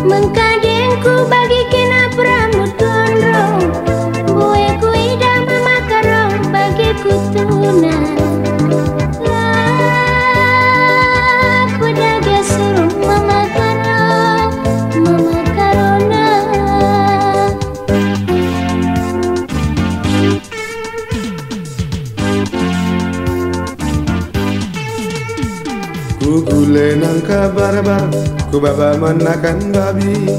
Mengkadengku bagi kena pramut gondrong, bueku ida mama karong bagi kutuna. Lah pedaga suruh mama karong, mama karona. Ku gule nang kabar-bar, ku baba manakan babi.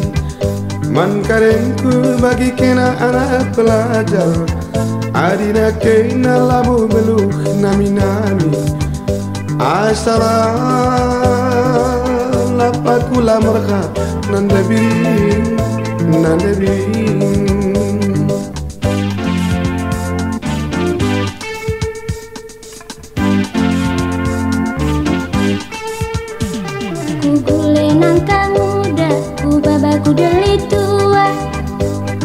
Man karengku bagi kena anak pelajar, adina kena labu meluh nami-nami. Asara lapaku lamarka nandebiring, nandebiring. Ku deli tua,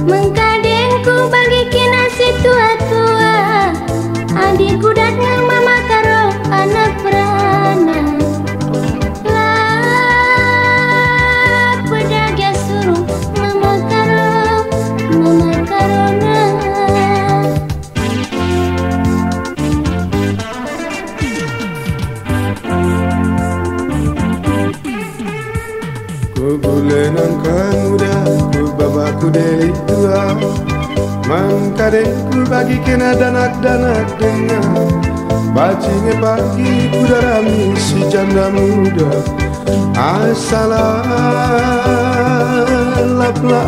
mengkadengku bagi kena si tua-tua. Adikku datang mama karo anak perana. Lah pedaga suruh mama karo, mama karona. Ku gule nangka muda, ku babaku deli tua. Mangkadengku bagi kena danak-danak dengar. Bacinge pagi ku darami si janda muda. Asalah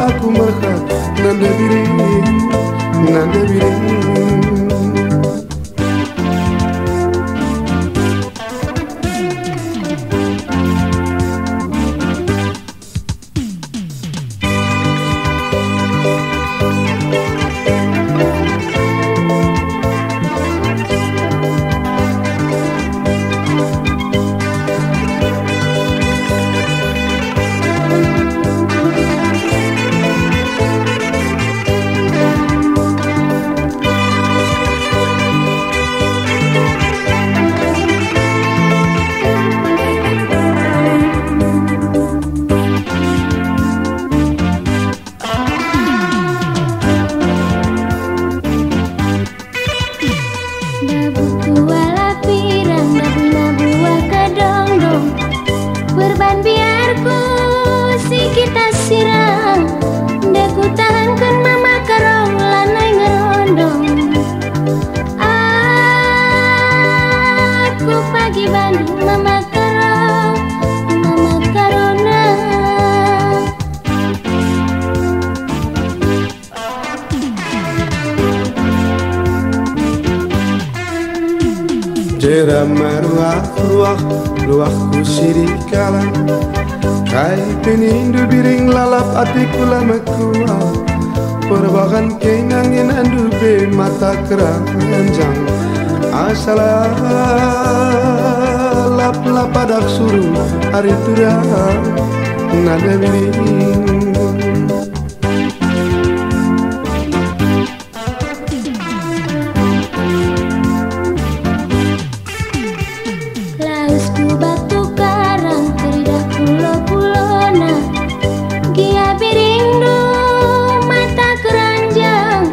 aku merka nandebiring, nandebiring. Berban biarku si kita sirang, deku tahankan mama karong lanai ngerondong. Aku pagi Bandung mama karong, mama karona. Jerama ruah-ruahku sirikala, kai penindu biring lalap atiku lama kuah. Perbakan kenangin andu be mata keranjang. Asalah lap padak suruh hari turang nada biring. Lausku batu karang teridak pulau-pulona, gia birindu mata keranjang.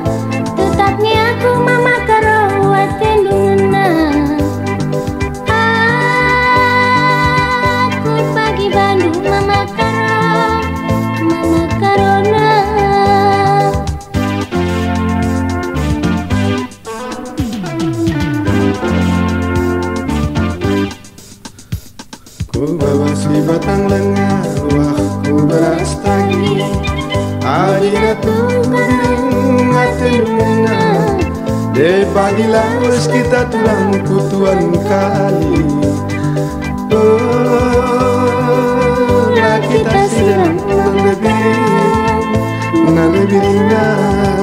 Tetapnya aku mama karo watendungna. Aku pagi Bandung mama karo, mama karona. Ku bawa si batang lengan, ruahku beras tagi. Adina tulang atenuna, de pagi lawas kita tulang kutuan kali. Oh, lah kita sedang lebih indah.